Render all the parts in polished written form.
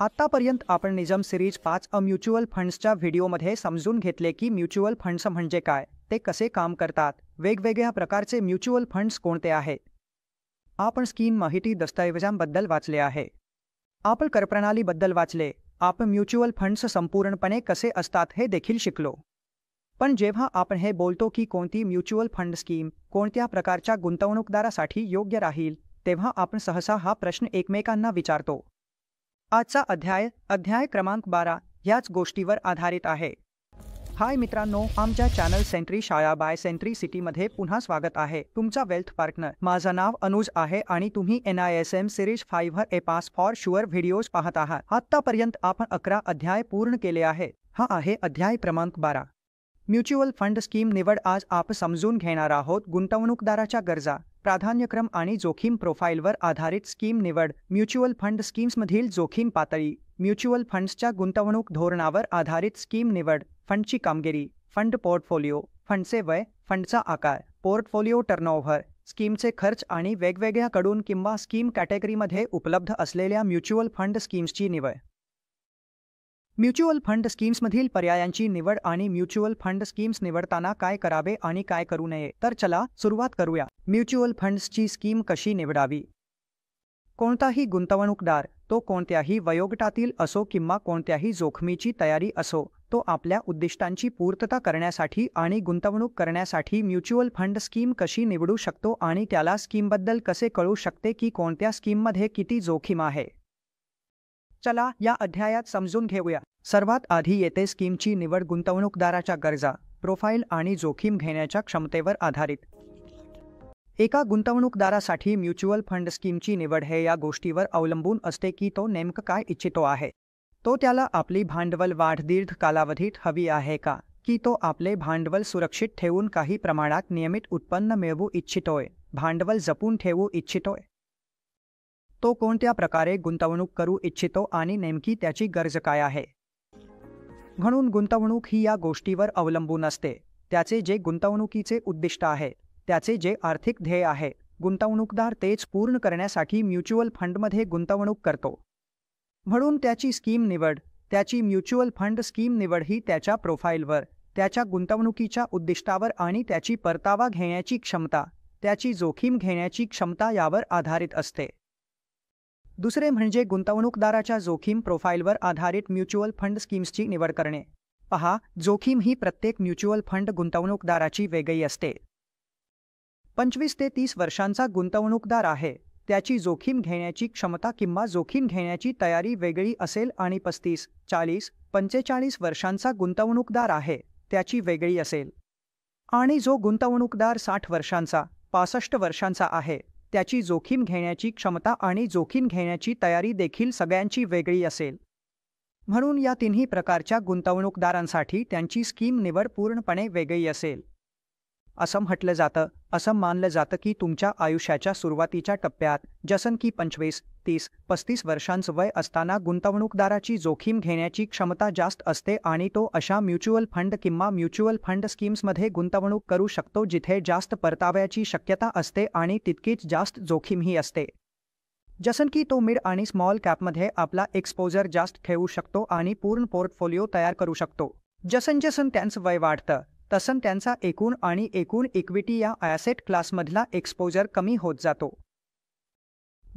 आतापर्यंत आपण निजम series 5 mutual फंड्सच्या व्हिडिओमध्ये समजून घेतले की म्युच्युअल फंड्स म्हणजे काय, ते कसे काम करतात, वेगवेगळ्या प्रकारचे म्युच्युअल फंड्स कोणते आहेत. आपण स्कीम माहिती दस्तऐवजांबद्दल वाचले आहे. आपण करप्रणालीबद्दल वाचले. आपण म्युच्युअल फंड्स संपूर्णपणे कसे असतात हे देखील शिकलो. पण जेव्हा आपण हे बोलतो की कोणती म्युच्युअल फंड स्कीम कोणत्या प्रकारच्या गुंतवणूकदारासाठी योग्य राहील, तेव्हा आपण सहसा हा प्रश्न एकमेकांना विचारतो. आजचा अध्याय क्रमांक 12 ह्याच गोष्टीवर आधारित आहे. हाय मित्रांनो, आमच्या चॅनल सेंट्री शाळा बाय सेंट्री सिटीमध्ये पुन्हा स्वागत आहे. तुमचा वेल्थ पार्टनर. माझं नाव अनुज आहे आणि तुम्ही NISM series 5 A pass for sure videos पाहत आहात. आतापर्यंत आपण 11 अध्याय पूर्ण केले आहेत. हा आहे अध्याय क्रमांक 12. म्युच्युअल फंड स्कीम निवड. आज आपण समजून घेणार आहोत गुंतवणूकदाराच्या गरजा, प्राधान्यक्रम आणि जोखीम प्रोफाईलवर आधारित स्कीम निवड. म्युच्युअल फंड स्कीम्समधील जोखीम पातळी. म्युच्युअल फंड्सच्या गुंतवणूक धोरणावर आधारित स्कीम निवड. फंडची कामगिरी. Fund portfolio. फंडचे वय, फंडचा आकार, पोर्टफोलिओ टर्नओव्हर, स्कीमचे खर्च आणि वेगवेगळ्या कडून किंवा स्कीम कॅटेगरीमध्ये उपलब्ध असलेल्या म्युच्युअल फंड स्कीम्सची निवड. म्युच्युअल फंड स्कीम्समधील पर्यायांची निवड आणि म्युच्युअल फंड स्कीम्स निवडताना काय करावे आणि काय करू नये. तर चला सुरुवात करूया. म्युच्युअल फंड्सची स्कीम कशी निवडावी. कोणताही गुंतवणूकदार, तो कोणत्याही वयोगटातील असो किंवा कोणत्याही जोखमीची तयारी असो, तो आपल्या उद्दिष्टांची पूर्तता करण्यासाठी आणि गुंतवणूक करण्यासाठी म्युच्युअल फंड स्कीम कशी निवडू शकतो आणि त्याला स्कीमबद्दल कसे कळू शकते की कोणत्या स्कीममध्ये किती जोखीम आहे. चला या अध्यायात समजून घेऊया. सर्वात आधी येते स्कीमची निवड. गुंतवणूकदाराच्या गरजा, प्रोफाईल आणि जोखीम घेण्याच्या क्षमतेवर आधारित. एका गुंतवणूकदारासाठी म्युच्युअल फंड स्कीमची निवड हे या गोष्टीवर अवलंबून असते की तो नेमकं काय इच्छितो आहे. तो त्याला आपली भांडवल वाढ दीर्घ कालावधीत हवी आहे का, की तो आपले भांडवल सुरक्षित ठेवून काही प्रमाणात नियमित उत्पन्न मिळवू इच्छितोय, भांडवल जपून ठेवू इच्छितोय. तो कोणत्या प्रकारे गुंतवणूक करू इच्छितो आणि नेमकी त्याची गरज काय आहे. म्हणून गुंतवणूक ही या गोष्टीवर अवलंबून असते. त्याचे जे गुंतवणुकीचे उद्दिष्ट आहे, त्याचे जे आर्थिक ध्येय आहे, गुंतवणूकदार तेच पूर्ण करण्यासाठी म्युच्युअल फंडमध्ये गुंतवणूक करतो. म्हणून त्याची स्कीम निवड, त्याची म्युच्युअल फंड स्कीम निवड ही त्याच्या प्रोफाईलवर, त्याच्या गुंतवणुकीच्या उद्दिष्टावर आणि त्याची परतावा घेण्याची क्षमता, त्याची जोखीम घेण्याची क्षमता यावर आधारित असते. दुसरे म्हणजे गुंतवणूकदाराच्या जोखीम प्रोफाईलवर आधारित म्युच्युअल फंड स्कीम्सची निवड करणे. पहा, जोखीम ही प्रत्येक म्युच्युअल फंड गुंतवणूकदाराची वेगळी असते. 25 ते 30 वर्षांचा गुंतवणूकदार आहे, त्याची जोखीम घेण्याची क्षमता किंवा जोखीम घेण्याची तयारी वेगळी असेल आणि 35, 40, 45 वर्षांचा गुंतवणूकदार आहे, त्याची वेगळी असेल. आणि जो गुंतवणूकदार 60 वर्षांचा, 65 वर्षांचा आहे, त्याची जोखीम घेण्याची क्षमता आणि जोखीम घेण्याची तयारी देखील सगळ्यांची वेगळी असेल. म्हणून या तिन्ही प्रकारच्या गुंतवणूकदारांसाठी त्यांची स्कीम निवड पूर्णपणे वेगळी असेल. असं म्हटलं जातं, असं मानलं जातं की तुमच्या आयुष्याच्या सुरुवातीच्या टप्प्यात, जसं की 25, 30, 35 वर्षांचं वय असताना गुंतवणूकदाराची जोखीम घेण्याची क्षमता जास्त असते आणि तो अशा म्युच्युअल फंड किंवा म्युच्युअल फंड स्कीम्समध्ये गुंतवणूक करू शकतो जिथे जास्त परताव्याची शक्यता असते आणि तितकीच जास्त जोखीमही असते. जसं की तो मिड आणि स्मॉल कॅपमध्ये आपला एक्सपोजर जास्त ठेवू शकतो आणि पूर्ण पोर्टफोलिओ तयार करू शकतो. जसं त्यांचं वय वाढतं तसं त्यांचा एकूण इक्विटी या ॲसेट क्लासमधला एक्सपोजर कमी होत जातो.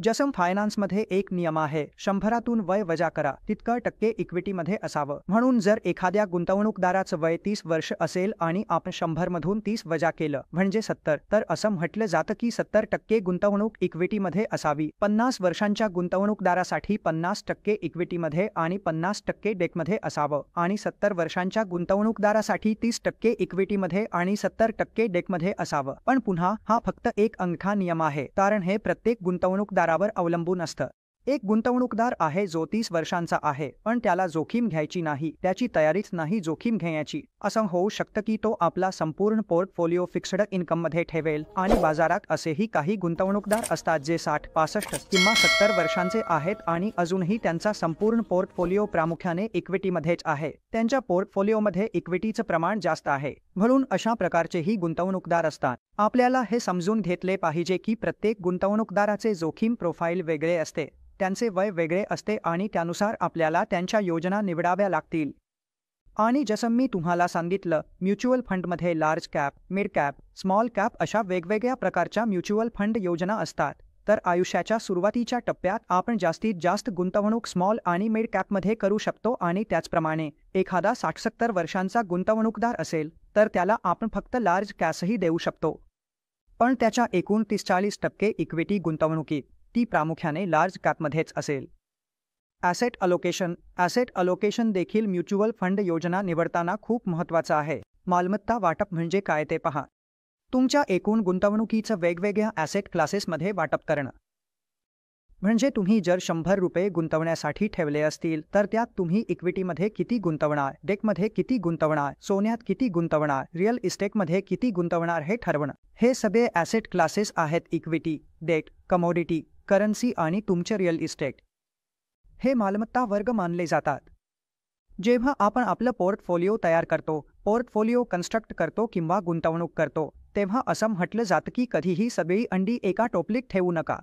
जसं फायनान्समध्ये एक नियम आहे, 100तून वय वजा करा तितकं टक्के इक्विटीमध्ये असावं. म्हणून जर एखाद्या गुंतवणूकदाराचं वय 30 वर्ष असेल आणि आपण 100मधून 30 वजा केलं म्हणजे 70, तर असं म्हटलं जातं की 70% गुंतवणूक इक्विटीमध्ये असावी. 50 वर्षांच्या गुंतवणूकदारासाठी 50% इक्विटीमध्ये आणि 50% डेटमध्ये असावं आणि 70 वर्षांच्या गुंतवणूकदारासाठी 30% इक्विटीमध्ये आणि 70% डेटमध्ये असावं. पण पुन्हा हा फक्त एक अंगठा नियम आहे, कारण हे प्रत्येक गुंतवणूकदारावर अवलंबून असतं. एक गुंतवणूकदार आहे जो 30 वर्षांचा आहे, पण त्याला जोखीम घ्यायची नाही, त्याची तयारीच नाही जोखीम घेण्याची. असं होऊ शकतं की तो आपला संपूर्ण पोर्टफोलिओ फिक्स्ड इन्कममध्ये ठेवेल आणि बाजारात असेही काही गुंतवणूकदार असतात जे 60, 65 किंवा 70 वर्षांचे आहेत आणि अजूनही त्यांचा संपूर्ण पोर्टफोलिओ प्रामुख्याने इक्विटीमध्येच आहे. त्यांच्या पोर्टफोलिओमध्ये इक्विटीचं प्रमाण जास्त आहे. म्हणून अशा प्रकारचेही गुंतवणूकदार असतात. आपल्याला हे समजून घेतले पाहिजे की प्रत्येक गुंतवणूकदाराचे जोखीम प्रोफाईल वेगळे असते. त्यांचे वय वेगळे असते आणि त्यानुसार आपल्याला त्यांच्या योजना निवडाव्या लागतील. आणि जसं मी तुम्हाला सांगितलं, म्युच्युअल फंडमध्ये large cap, mid cap, small cap अशा वेगवेगळ्या प्रकारच्या म्युच्युअल फंड योजना असतात. तर आयुष्याच्या सुरुवातीच्या टप्प्यात आपण जास्तीत जास्त गुंतवणूक स्मॉल आणि मिड कॅपमध्ये करू शकतो आणि त्याचप्रमाणे एखादा 60-70 वर्षांचा गुंतवणूकदार असेल तर त्याला आपण फक्त लार्ज कॅशही देऊ शकतो. पण त्याच्या एकूण 30-40% इक्विटी गुंतवणुकीत ती प्रामुख्याने लार्ज कॅपमध्येच असेल. ॲसेट अलोकेशन देखील म्युच्युअल फंड योजना निवडताना खूप महत्त्वाचं आहे. मालमत्ता वाटप म्हणजे काय ते पहा. तुमच्या एकूण गुंतवणुकीचं वेगवेगळ्या ॲसेट क्लासेसमध्ये वाटप करणं. म्हणजे तुम्ही जर ₹100 गुंतवण्यासाठी ठेवले असतील तर त्यात तुम्ही इक्विटीमध्ये किती गुंतवणार, डेटमध्ये किती गुंतवणार, सोन्यात किती गुंतवणार, रिअल इस्टेटमध्ये किती गुंतवणार हे ठरवणं. हे सगळे ॲसेट क्लासेस आहेत: इक्विटी, डेट, कमोडिटी, करन्सी आणि तुमचे रिअल इस्टेट. हे मालमत्ता वर्ग मानले जातात. जेव्हा आपण आपलं पोर्टफोलिओ तयार करतो, पोर्टफोलिओ कन्स्ट्रक्ट करतो किंवा गुंतवणूक करतो, तेव्हा असं म्हटलं जातं की कधीही सगळी अंडी एका टोपलीत ठेवू नका.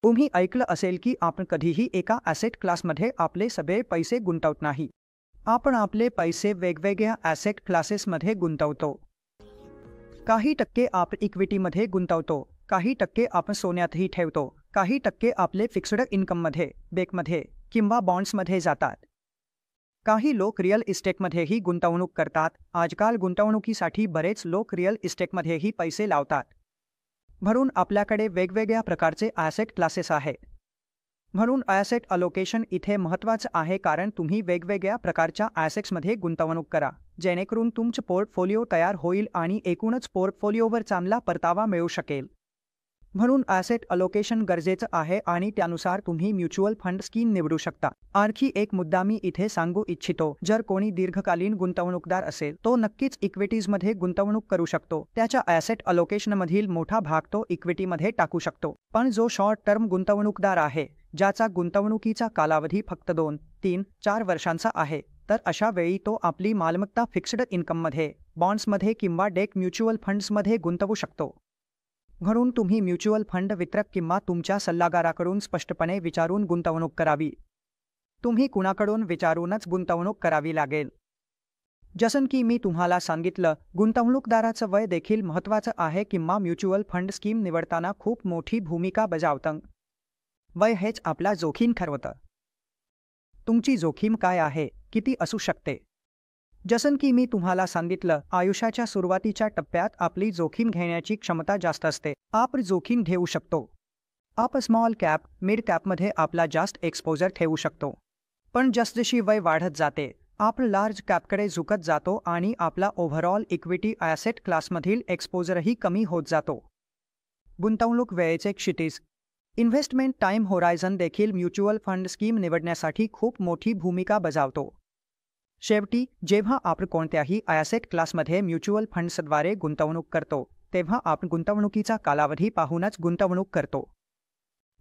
तुम्ही ऐकलं असेल की आपण कधीही एका ॲसेट क्लासमध्ये आपले सगळे पैसे गुंतवत नाही. आपण आपले पैसे वेगवेगळ्या ॲसेट क्लासेसमध्ये गुंतवतो. काही टक्के आपण इक्विटीमध्ये गुंतवतो, काही टक्के आपण सोन्यातही ठेवतो, काही टक्के आपले फिक्स्ड इन्कममध्ये, बेकमध्ये किंवा बॉन्ड्समध्ये जातात. काही लोक रिअल इस्टेटमध्येही गुंतवणूक करतात. आजकाल गुंतवणुकीसाठी बरेच लोक रिअल इस्टेटमध्येही पैसे लावतात. म्हणून आपल्याकडे वेगवेगळ्या प्रकारचे ॲसेट क्लासेस आहेत. म्हणून ॲसेट अलोकेशन इथे महत्त्वाचं आहे, कारण तुम्ही वेगवेगळ्या प्रकारच्या ॲसेट्समध्ये गुंतवणूक करा, जेणेकरून तुमचं पोर्टफोलिओ तयार होईल आणि एकूणच पोर्टफोलिओवर चांगला परतावा मिळू शकेल. म्हणून ॲसेट अलोकेशन गरजेचं आहे आणि त्यानुसार तुम्ही म्युच्युअल फंड स्कीम निवडू शकता. आणखी एक मुद्दा मी इथे सांगू इच्छितो. जर कोणी दीर्घकालीन गुंतवणूकदार असेल तो नक्कीच इक्विटीजमध्ये गुंतवणूक करू शकतो. त्याच्या ॲसेट अलोकेशनमधील मोठा भाग तो इक्विटीमध्ये टाकू शकतो. पण जो शॉर्ट टर्म गुंतवणूकदार आहे, ज्याचा गुंतवणुकीचा कालावधी फक्त 2, 3, 4 वर्षांचा आहे, तर अशा वेळी तो आपली मालमत्ता फिक्स्ड इन्कममध्ये, बॉन्ड्समध्ये किंवा डेट म्युच्युअल फंड्समध्ये गुंतवू शकतो. म्हणून तुम्ही म्युच्युअल फंड वितरक किंवा तुमच्या सल्लागाराकडून स्पष्टपणे विचारून गुंतवणूक करावी. तुम्ही कुणाकडून विचारूनच गुंतवणूक करावी लागेल. जसं की मी तुम्हाला सांगितलं, गुंतवणूकदाराचं वय देखील महत्त्वाचं आहे किंवा म्युच्युअल फंड स्कीम निवडताना खूप मोठी भूमिका बजावतं. वय हेच आपला जोखीम ठरवतं. तुमची जोखीम काय आहे, किती असू शकते? जसं की मी तुम्हाला सांगितलं, आयुष्याच्या सुरुवातीच्या टप्प्यात आपली जोखीम घेण्याची क्षमता जास्त असते. आपण जोखीम घेऊ शकतो. आपण स्मॉल कॅप, मिड कॅपमध्ये आपला जास्त एक्सपोजर ठेवू शकतो. पण जसजशी वय वाढत जाते, आपण लार्ज कॅपकडे झुकत जातो आणि आपला ओव्हरऑल इक्विटी ॲसेट क्लासमधील एक्सपोजरही कमी होत जातो. गुंतवणूक वेळेचे क्षितिज, इन्व्हेस्टमेंट टाइम होरायझन देखील म्युच्युअल फंड स्कीम निवडण्यासाठी खूप मोठी भूमिका बजावतो. शेवटी, जेव्हा आपण कोणत्याही ॲसेट क्लासमध्ये म्युच्युअल फंड्सद्वारे गुंतवणूक करतो, तेव्हा आपण गुंतवणुकीचा कालावधी पाहूनच गुंतवणूक करतो.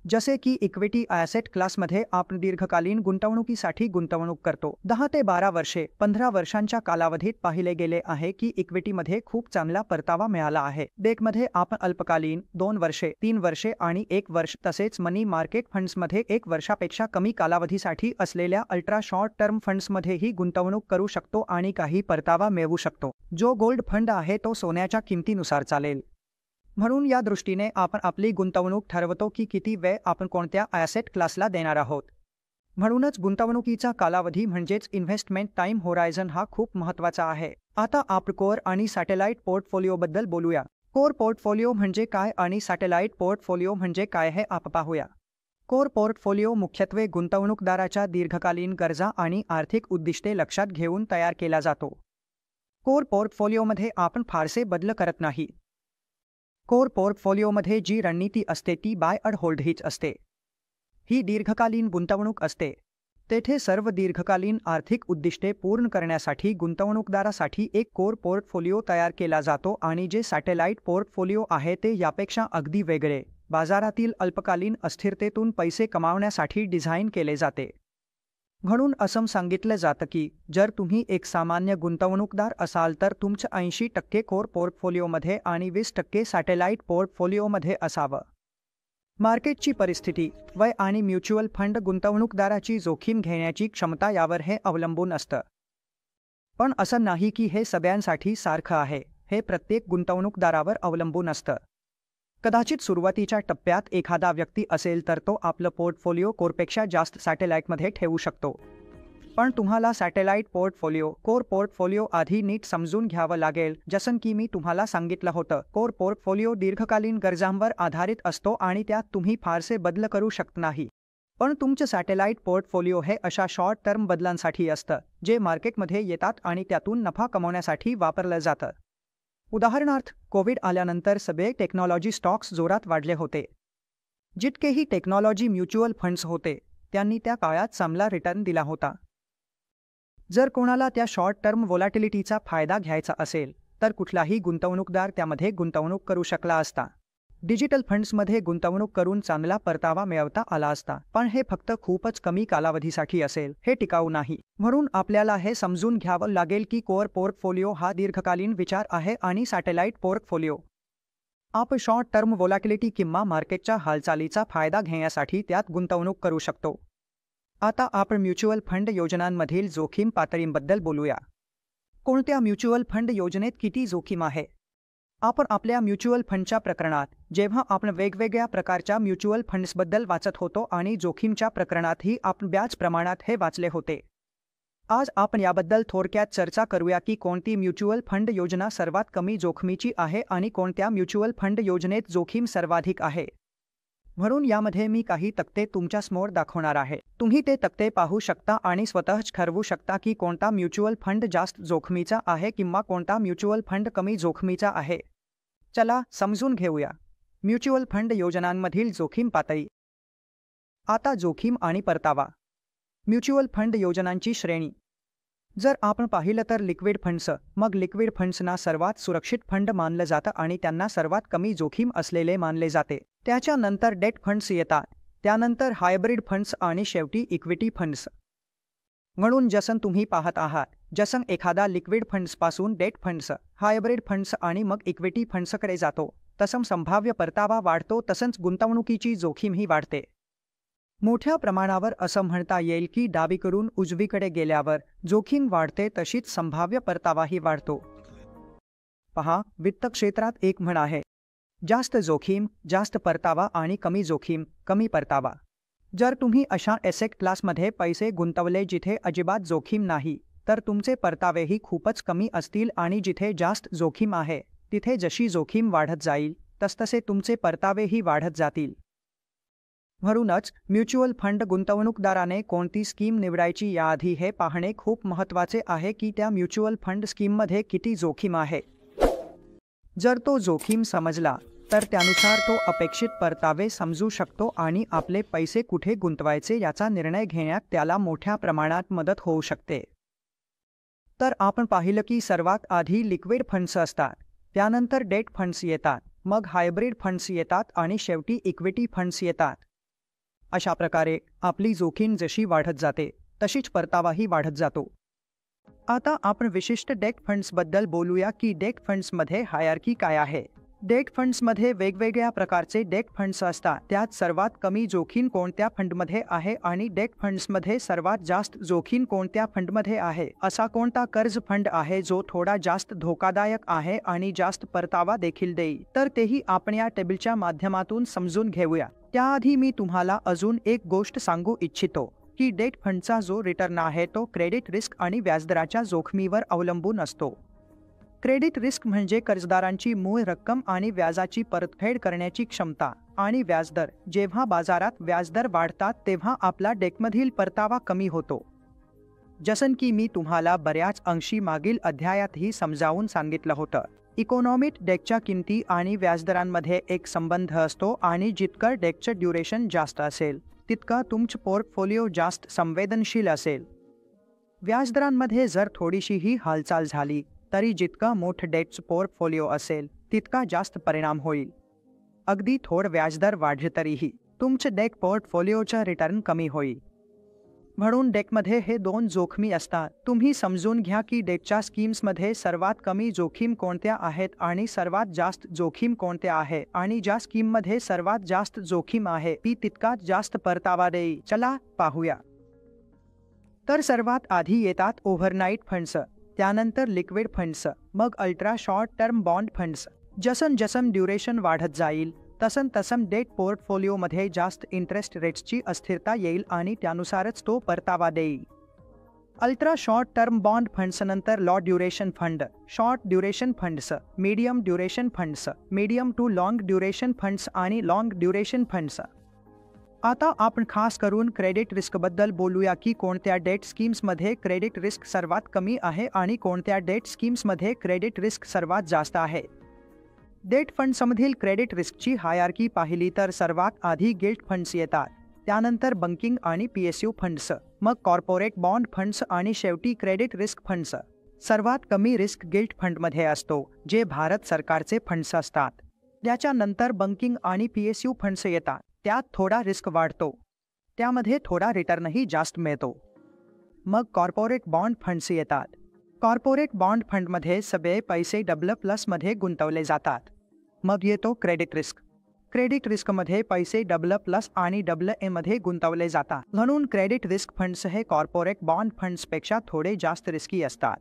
जसे की इक्विटी ॲसेट क्लासमध्ये आपण दीर्घकालीन गुंतवणुकीसाठी गुंतवणूक करतो. 10 ते 12 वर्षे, 15 वर्षांच्या कालावधीत पाहिले गेले आहे की इक्विटीमध्ये खूप चांगला परतावा मिळाला आहे. डेटमध्ये आपण अल्पकालीन 2 वर्षे, 3 वर्षे आणि 1 वर्ष, तसेच मनी मार्केट फंड्समध्ये 1 वर्षापेक्षा कमी कालावधीसाठी असलेल्या अल्ट्रा शॉर्ट टर्म फंड्समध्येही गुंतवणूक करू शकतो आणि काही परतावा मिळवू शकतो. जो गोल्ड फंड आहे तो सोन्याच्या किमतीनुसार चालेल. म्हणून या दृष्टीने आपण आपली गुंतवणूक ठरवतो की किती वेळ आपण कोणत्या ॲसेट क्लासला देणार आहोत. म्हणूनच गुंतवणुकीचा कालावधी म्हणजेच इन्व्हेस्टमेंट टाइम होरायझन हा खूप महत्त्वाचा आहे. आता आपण कोर आणि सॅटेलाइट पोर्टफोलिओबद्दल बोलूया. कोर पोर्टफोलिओ म्हणजे काय आणि सॅटेलाइट पोर्टफोलिओ म्हणजे काय हे आपण पाहूया. कोर पोर्टफोलिओ मुख्यत्वे गुंतवणूकदाराच्या दीर्घकालीन गरजा आणि आर्थिक उद्दिष्टे लक्षात घेऊन तयार केला जातो. कोर पोर्टफोलिओमध्ये आपण फारसे बदल करत नाही. कोर पोर्टफोलिओमध्ये जी रणनीती असते ती बाय अँड होल्ड हीच असते. ही दीर्घकालीन गुंतवणूक असते. तेथे सर्व दीर्घकालीन आर्थिक उद्दिष्टे पूर्ण करण्यासाठी गुंतवणूकदारासाठी एक कोर पोर्टफोलिओ तयार केला जातो आणि जे सॅटेलाइट पोर्टफोलिओ आहे ते यापेक्षा अगदी वेगळे, बाजारातील अल्पकालीन अस्थिरतेतून पैसे कमावण्यासाठी डिझाईन केले जाते. म्हणून असं सांगितलं जातं की जर तुम्ही एक सामान्य गुंतवणूकदार असाल तर तुमचं 80% कोर पोर्टफोलिओमध्ये आणि 20% सॅटेलाइट पोर्टफोलिओमध्ये असावं. मार्केटची परिस्थिती, वय आणि म्युच्युअल फंड गुंतवणूकदाराची जोखीम घेण्याची क्षमता यावर हे अवलंबून असतं. पण असं नाही की हे सगळ्यांसाठी सारखं आहे. हे प्रत्येक गुंतवणूकदारावर अवलंबून असतं. कदाचित सुरुवातीच्या टप्प्यात एखादा व्यक्ती असेल तर तो आपलं पोर्टफोलिओ कोरपेक्षा जास्त सॅटेलाइटमध्ये ठेवू शकतो. पण तुम्हाला सॅटेलाइट पोर्टफोलिओ, कोर पोर्टफोलिओ आधी नीट समजून घ्यावं लागेल. जसं की मी तुम्हाला सांगितलं होतं, कोर पोर्टफोलिओ दीर्घकालीन गरजांवर आधारित असतो आणि त्यात तुम्ही फारसे बदल करू शकत नाही. पण तुमचं सॅटेलाइट पोर्टफोलिओ हे अशा शॉर्ट टर्म बदलांसाठी असतं, जे मार्केटमध्ये येतात आणि त्यातून नफा कमवण्यासाठी वापरलं जातं. उदाहरणार्थ, कोविड आल्यानंतर सगळे टेक्नॉलॉजी स्टॉक्स जोरात वाढले होते. जितकेही टेक्नॉलॉजी म्युच्युअल फंड्स होते, त्यांनी त्या काळात चांगला रिटर्न दिला होता. जर कोणाला त्या शॉर्ट टर्म व्होलॅटिलिटीचा फायदा घ्यायचा असेल, तर कुठलाही गुंतवणूकदार त्यामध्ये गुंतवणूक करू शकला असता. डिजिटल फंड्समध्ये गुंतवणूक करून चांगला परतावा मिळवता आला असता, पण हे फक्त खूपच कमी कालावधीसाठी असेल. हे टिकाऊ नाही. म्हणून आपल्याला हे समजून घ्यावं लागेल की कोर पोर्टफोलिओ हा दीर्घकालीन विचार आहे आणि सॅटेलाइट पोर्टफोलिओ आपण शॉर्ट टर्म व्होलॅटिलिटी किंवा मार्केटच्या हालचालीचा फायदा घेण्यासाठी त्यात गुंतवणूक करू शकतो. आता आपण म्युच्युअल फंड योजनांमधील जोखीम पातळींबद्दल बोलूया. कोणत्या म्युच्युअल फंड योजनेत किती जोखीम आहे? आपण आपल्या म्युच्युअल फंडच्या प्रकरणात, जेव्हा आपण वेगवेगळ्या प्रकारच्या म्युच्युअल फंड्सबद्दल वाचत होतो आणि जोखीमच्या प्रकरणातही आपण बऱ्याच प्रमाणात हे वाचले होते. आज आपण याबद्दल थोडक्यात चर्चा करूया की कोणती म्युच्युअल फंड योजना सर्वात कमी जोखमीची आहे आणि कोणत्या म्युच्युअल फंड योजनेत जोखीम सर्वाधिक आहे. म्हणून यामध्ये मी काही तक्ते तुमच्यासमोर दाखवणार आहे. तुम्ही ते तक्ते पाहू शकता आणि स्वतःच ठरवू शकता की कोणता म्युच्युअल फंड जास्त जोखमीचा आहे किंवा कोणता म्युच्युअल फंड कमी जोखमीचा आहे. चला समजून घेऊया. म्युच्युअल फंड योजनांमधील जोखीम पातळी. आता जोखीम आणि परतावा. म्युच्युअल फंड योजनांची श्रेणी. जर आपण पाहिलं तर लिक्विड फंड्स, मग लिक्विड फंड्सना सर्वात सुरक्षित फंड मानलं जातं आणि त्यांना सर्वात कमी जोखीम असलेले मानले जाते. त्याच्यानंतर डेट फंड्स येतात, त्यानंतर हायब्रिड फंड्स आणि शेवटी इक्विटी फंड्स. म्हणून जसं तुम्ही पाहत आहात, जसं एखादा लिक्विड फंड्सपासून डेट फंड्स, हायब्रिड फंड्स आणि मग इक्विटी फंड्सकडे जातो, तसं संभाव्य परतावा वाढतो, तसंच गुंतवणुकीची जोखीमही वाढते. मोठ्या प्रमाणावर असं म्हणता येईल की डावीकडून उजवीकडे गेल्यावर जोखीम वाढते तशीच संभाव्य परतावाही वाढतो. पहा, वित्त क्षेत्रात एक म्हण आहे, जास्त जोखीम जास्त परतावा आणि कमी जोखीम कमी परतावा. जर तुम्ही अशा एसेट क्लासमध्ये पैसे गुंतवले जिथे अजिबात जोखीम नाही, तर तुमचे परतावेही खूपच कमी असतील आणि जिथे जास्त जोखीम आहे, तिथे जशी जोखीम वाढत जाईल तसतसे तुमचे परतावेही वाढत जातील. म्हणूनच म्युच्युअल फंड गुंतवणूकदाराने कोणती स्कीम निवडायची याआधी हे पाहणे खूप महत्त्वाचे आहे की त्या म्युच्युअल फंड स्कीममध्ये किती जोखीम आहे. जर तो जोखीम समजला तर त्यानुसार तो अपेक्षित परतावे समजू शकतो आणि आपले पैसे कुठे गुंतवायचे याचा निर्णय घेण्यात त्याला मोठ्या प्रमाणात मदत होऊ शकते. तर आपण पाहिलं की सर्वात आधी लिक्विड फंड्स असतात, त्यानंतर डेट फंड्स येतात, मग हायब्रिड फंड्स येतात आणि शेवटी इक्विटी फंड्स येतात. अशा प्रकारे आपली जोखीम जशी वाढत जाते तशीच परतावाही वाढत जातो. आता आपण विशिष्ट डेट फंड्सबद्दल बोलूया की डेट फंड्समध्ये हायरार्की काय आहे. डेट फंड्समध्ये वेगवेगळ्या प्रकारचे डेट फंड्स असतात. त्यात सर्वात कमी जोखीम कोणत्या फंडमध्ये आहे आणि डेट फंड्समध्ये सर्वात जास्त जोखीम कोणत्या फंडमध्ये आहे. असा कोणता कर्ज फंड आहे जो थोडा जास्त धोकादायक आहे आणि जास्त परतावा देखील देईल, तर तेही आपण या टेबलच्या माध्यमातून समजून घेऊया. त्याआधी मी तुम्हाला अजून एक गोष्ट सांगू इच्छितो की डेट फंडचा जो रिटर्न आहे तो क्रेडिट रिस्क आणि व्याजदराच्या जोखमीवर अवलंबून असतो. क्रेडिट रिस्क म्हणजे कर्जदारांची मूळ रक्कम आणि व्याजाची परतफेड करण्याची क्षमता आणि व्याजदर. जेव्हा बाजारात व्याजदर वाढतात तेव्हा आपला डेटमधील परतावा कमी होतो. जसं की मी तुम्हाला बऱ्याच अंशी मागील अध्यायातही समजावून सांगितलं होतं. इकॉनॉमिक डेटच्या किमती आणि व्याजदरांमध्ये एक संबंध असतो आणि जितकं डेटचं ड्युरेशन जास्त असेल तितका तुमचं पोर्टफोलिओ जास्त संवेदनशील असेल. व्याजदरांमध्ये जर थोडीशीही हालचाल झाली तरी जितका मोठं डेटचं पोर्टफोलिओ असेल तितका जास्त परिणाम होईल. अगदी थोडं व्याजदर वाढले तरीही तुमचं डेट पोर्टफोलिओचं रिटर्न कमी होईल. म्हणून डेकमध्ये हे दोन जोखमी असतात. तुम्ही समजून घ्या की डेकच्या स्कीम्समध्ये सर्वात कमी जोखीम कोणत्या आहेत आणि सर्वात जास्त जोखीम कोणत्या आहे, आणि ज्या स्कीममध्ये सर्वात जास्त जोखीम आहे ती तितकाच जास्त परतावा देईल. चला पाहूया. तर सर्वात आधी येतात ओव्हरनाईट फंड्स, त्यानंतर लिक्विड फंड्स, मग ultra short term bond funds. जसं ड्युरेशन वाढत जाईल तसं डेट पोर्टफोलिओमध्ये जास्त इंटरेस्ट रेट्सची अस्थिरता येईल आणि त्यानुसारच तो परतावा देईल. Ultra short term bond funds नंतर low duration fund, short duration funds, medium duration funds, medium to long duration funds आणि लॉंग ड्युरेशन फंड्स. आता आपण खास करून क्रेडिट रिस्कबद्दल बोलूया की कोणत्या डेट स्कीम्समध्ये क्रेडिट रिस्क सर्वात कमी आहे आणि कोणत्या डेट स्कीम्समध्ये क्रेडिट रिस्क सर्वात जास्त आहे. डेट फंड्समधील क्रेडिट रिस्कची हायरार्की पाहिली तर सर्वात आधी गिल्ट फंड्स येतात, त्यानंतर बँकिंग आणि PSU फंड्स, मग कॉर्पोरेट बॉन्ड फंड्स आणि शेवटी क्रेडिट रिस्क फंड्स. सर्वात कमी रिस्क गिल्ट फंडमध्ये असतो, जे भारत सरकारचे फंड्स असतात. त्याच्यानंतर बँकिंग आणि PSU फंड्स येतात, त्यात थोडा रिस्क वाढतो, त्यामध्ये थोडा रिटर्नही जास्त मिळतो. मग कॉर्पोरेट बॉन्ड फंड्स येतात. कॉर्पोरेट बॉन्ड फंडमध्ये सगळे पैसे AA+ गुंतवले जातात. मग येतो क्रेडिट रिस्क. क्रेडिट रिस्कमध्ये पैसे AA+ आणि AA गुंतवले जातात. म्हणून क्रेडिट रिस्क फंड्स हे कॉर्पोरेट बॉन्ड फंड्सपेक्षा थोडे जास्त रिस्की असतात.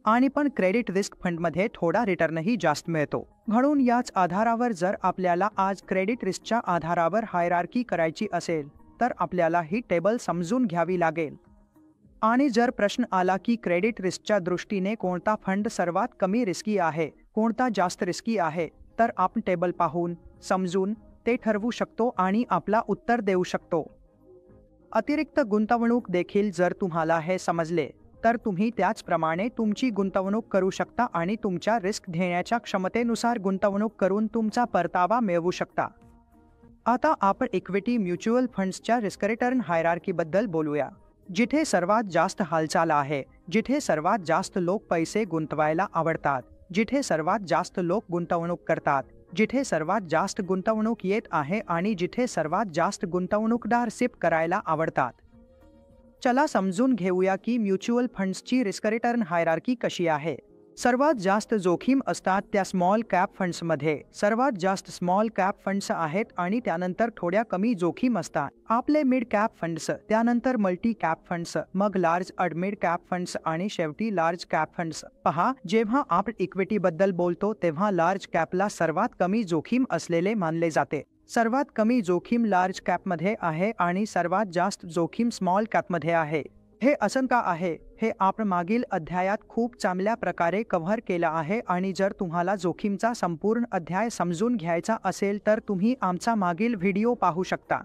आणि पण क्रेडिट रिस्क फंडमध्ये थोडा रिटर्नही जास्त मिळतो. म्हणून याच आधारावर जर आपल्याला आज क्रेडिट रिस्कच्या आधारावर हायरार्की करायची असेल तर आपल्याला ही टेबल समजून घ्यावी लागेल. आणि जर प्रश्न आला की क्रेडिट रिस्कच्या दृष्टीने कोणता फंड सर्वात कमी रिस्की आहे, कोणता जास्त रिस्की आहे, तर आपण टेबल पाहून समजून ते ठरवू शकतो आणि आपला उत्तर देऊ शकतो. अतिरिक्त गुंतवणूक देखील जर तुम्हाला हे समजले तर तुम्ही त्याचप्रमाणे तुमची गुंतवणूक करू शकता आणि तुमच्या रिस्क घेण्याच्या क्षमतेनुसार गुंतवणूक करून तुमचा परतावा मिळवू शकता. आता आपण इक्विटी म्युच्युअल फंड्सच्या रिस्क रिटर्न हायरार्कीबद्दल बोलूया. जिथे सर्वात जास्त हालचाल आहे, जिथे सर्वात जास्त लोक पैसे गुंतवायला आवडतात, जिथे सर्वात जास्त लोक गुंतवणूक करतात, जिथे सर्वात जास्त गुंतवणूक येत आहे आणि जिथे सर्वात जास्त गुंतवणूकदार सिप करायला आवडतात. चला समजून घेऊया की म्युच्युअल फंड्सची रिस्क रिटर्न हायरार्की कशी आहे. सर्वात जास्त जोखीम असतात त्या स्मॉल कॅप फंड्समध्ये. सर्वात जास्त स्मॉल कॅप फंड्स आहेत आणि त्यानंतर थोड्या कमी जोखीम असतात आपले मिड कॅप फंड्स, त्यानंतर मल्टी कॅप फंड्स, मग लार्ज अड मिड कॅप फंड्स आणि शेवटी लार्ज कॅप फंड्स. पहा, जेव्हा आपण इक्विटीबद्दल बोलतो तेव्हा लार्ज कॅपला सर्वात कमी जोखीम असलेले मानले जाते. सर्वात कमी जोखीम लार्ज कॅपमध्ये आहे आणि सर्वात जास्त जोखीम स्मॉल कॅपमध्ये आहे. हे असं का आहे हे आपण मागील अध्यायात खूप चांगल्या प्रकारे कव्हर केला आहे आणि जर तुम्हाला जोखीमचा संपूर्ण अध्याय समजून घ्यायचा असेल तर तुम्ही आमचा मागील व्हिडिओ पाहू शकता.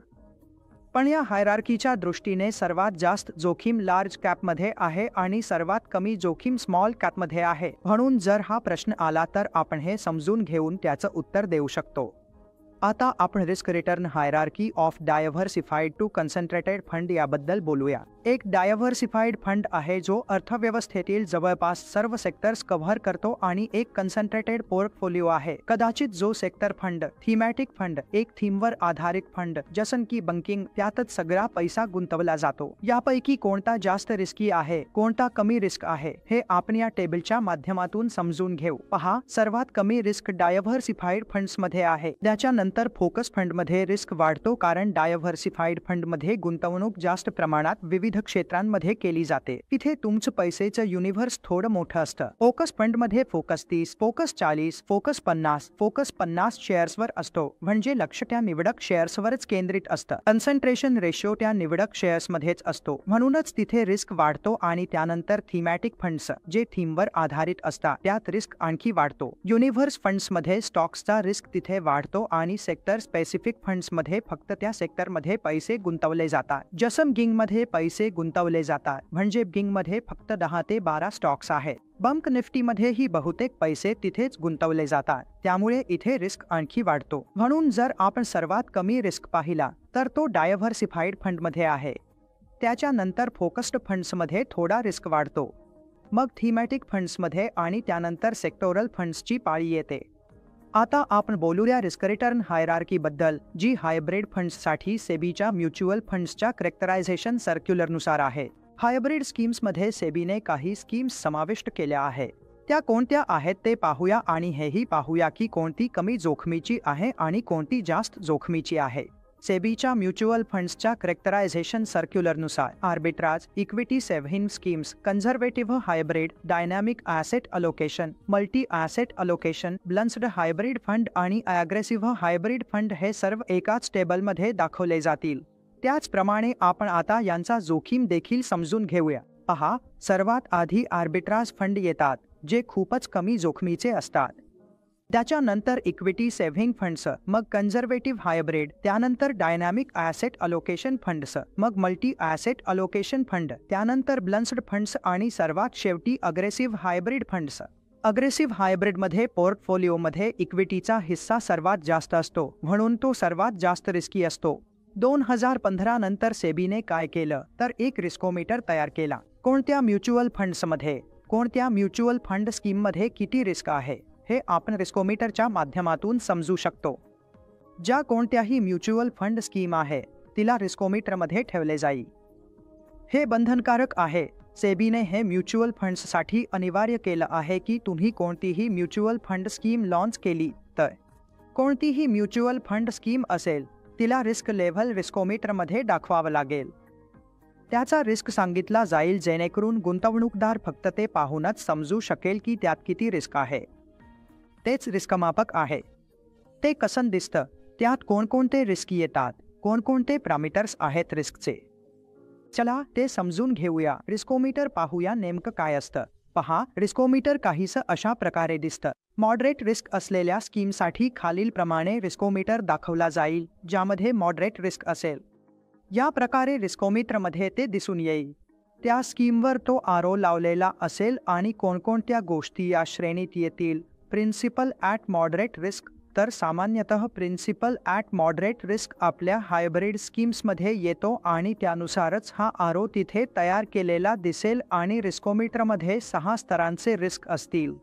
पण या हायरार्कीच्या दृष्टीने सर्वात जास्त जोखीम लार्ज कॅपमध्ये आहे आणि सर्वात कमी जोखीम स्मॉल कॅपमध्ये आहे. म्हणून जर हा प्रश्न आला तर आपण हे समजून घेऊन त्याचं उत्तर देऊ शकतो. आता आपण risk return hierarchy of diversified to concentrated fund याबद्दल बोलूया. एक डायव्हर्सिफाईड फंड आहे जो अर्थव्यवस्थेतील जवळपास सर्व सेक्टर्स कव्हर करतो आणि एक कन्सन्ट्रेटेड पोर्टफोलिओ आहे. कदाचित जो सेक्टर फंड, थीमॅटिक फंड, एक थीमवर आधारित फंड जसं की बँकिंग, त्यातच सगळा पैसा गुंतवला जातो. यापैकी कोणता जास्त रिस्की आहे, कोणता कमी रिस्क आहे हे आपण या टेबलच्या माध्यमातून समजून घेऊ. पहा, सर्वात कमी रिस्क डायव्हर्सिफाईड फंड्समध्ये आहे. त्याच्यानंतर फोकस फंडमध्ये रिस्क वाढतो कारण डायव्हर्सिफाईड फंडमध्ये गुंतवणूक जास्त प्रमाणात विविध क्षेत्रांमध्ये केली जाते. तिथे तुमचं पैसेचं युनिव्हर्स थोडं मोठं असतं. फोकस फंडमध्ये फोकस 30, फोकस 40, फोकस 50 शेअर्सवर असतो, म्हणजे लक्ष त्या निवडक शेअर्सवरच केंद्रित असतं. कन्सन्ट्रेशन रेशो त्या निवडक शेअर्समध्येच असतो, म्हणूनच तिथे रिस्क वाढतो. आणि त्यानंतर थीमॅटिक फंड्स जे थीमवर आधारित असतात त्यात रिस्क आणखी वाढतो. युनिव्हर्स फंड्समध्ये स्टॉक्सचा रिस्क तिथे वाढतो आणि सेक्टर स्पेसिफिक फंड्समध्ये फक्त त्या सेक्टरमध्ये पैसे गुंतवले जातात. जसं गिंगमध्ये पैसे गुंतवले जातात, म्हणजे गिंगमध्ये फक्त 10 ते 12 स्टॉक्स आहेत. बँक निफ्टीमध्येही बहुतेक पैसे तिथेच गुंतवले जातात, त्यामुळे इथे रिस्क आणखी वाढतो. म्हणून जर आपण सर्वात कमी रिस्क पाहिला तर तो डायव्हर्सिफाईड फंडमध्ये आहे. त्याच्यानंतर फोकस्ड फंड्समध्ये थोडा रिस्क वाढतो, मग थीमॅटिक फंड्समध्ये आणि त्यानंतर सेक्टोरल फंड्सची पाळी येते. आता आपण बोलूया रिस्क रिटर्न हायरार्की बद्दल, जी हायब्रिड फंड्ससाठी सेबीच्या म्युच्युअल फंड्सच्या कॅरेक्टरायझेशन सर्क्युलरनुसार आहे. हायब्रिड स्कीम्समध्ये सेबीने काही स्कीम्स समाविष्ट केल्या आहे. त्या कोणत्या आहेत ते पाहूया आणि हेही पाहूया की कोणती कमी जोखमीची आहे आणि कोणती जास्त जोखमीची आहे. सेबीच्या म्युच्युअल फंड्सच्या कॅरेक्टरायझेशन सर्क्युलरनुसार arbitrage, equity saving schemes, conservative hybrid, dynamic asset allocation, multi asset allocation, balanced hybrid fund आणि ॲग्रेसिव्ह हायब्रिड फंड हे सर्व एकाच टेबलमध्ये दाखवले जातील. त्याचप्रमाणे आपण आता यांचा जोखीम देखील समजून घेऊया. पहा, सर्वात आधी आर्बिट्राज फंड येतात, जे खूपच कमी जोखमीचे असतात. त्याच्यानंतर इक्विटी सेव्हिंग फंड्स, मग कन्झर्वेटिव्ह हायब्रिड, त्यानंतर डायनॅमिक ॲसेट अलोकेशन फंड्स, मग मल्टी ॲसेट अलोकेशन फंड, त्यानंतर बॅलन्स्ड फंड्स आणि सर्वात शेवटी अग्रेसिव्ह हायब्रिड फंड्स. अग्रेसिव्ह हायब्रिडमध्ये पोर्टफोलिओमध्ये इक्विटीचा हिस्सा सर्वात जास्त असतो, म्हणून तो सर्वात जास्त रिस्की असतो. 2015 नंतर सेबीने काय केलं तर एक रिस्कोमीटर तयार केला. कोणत्या म्युच्युअल फंड्समध्ये, कोणत्या म्युच्युअल फंड स्कीममध्ये किती रिस्क आहे हे आपण रिस्कोमीटरच्या माध्यमातून समजू शकतो. ज्या कोणत्याही म्युच्युअल फंड स्कीम आहे तिला रिस्कोमीटरमध्ये ठेवले जाईल. हे बंधनकारक आहे. सेबीने हे म्युच्युअल फंड्ससाठी अनिवार्य केलं आहे की तुम्ही कोणतीही म्युच्युअल फंड स्कीम लॉन्च केली तर कोणतीही म्युच्युअल फंड स्कीम असेल तिला रिस्क लेव्हल रिस्कोमीटरमध्ये दाखवावं लागेल. त्याचा रिस्क सांगितला जाईल जेणेकरून गुंतवणूकदार फक्त ते पाहूनच समजू शकेल की त्यात किती रिस्क आहे. तेच रिस्कमापक आहे. ते कसं दिसतं, त्यात कोणकोणते रिस्क येतात, कोणकोणते पॅरामीटर्स आहेत रिस्कचे. चला ते समजून घेऊया. रिस्कोमीटर पाहूया नेमकं काय असतं. पहा, रिस्कोमीटर काहीसं अशा प्रकारे दिसतं. मॉडरेट रिस्क असलेल्या स्कीमसाठी खालीलप्रमाणे रिस्कोमीटर दाखवला जाईल, ज्यामध्ये मॉडरेट रिस्क असेल. या प्रकारे रिस्कोमीटरमध्ये ते दिसून येईल. त्या स्कीमवर तो आरो लावलेला असेल आणि कोणकोणत्या गोष्टी या श्रेणीत येतील. प्रिन्सिपल ॲट मॉडरेट रिस्क, तर सामान्यतः प्रिन्सिपल ॲट मॉडरेट रिस्क आपल्या हायब्रिड स्कीम्समध्ये येतो आणि त्यानुसारच हा आरो तिथे तयार केलेला दिसेल आणि रिस्कोमीटरमध्ये 6 स्तरांचे रिस्क असतील.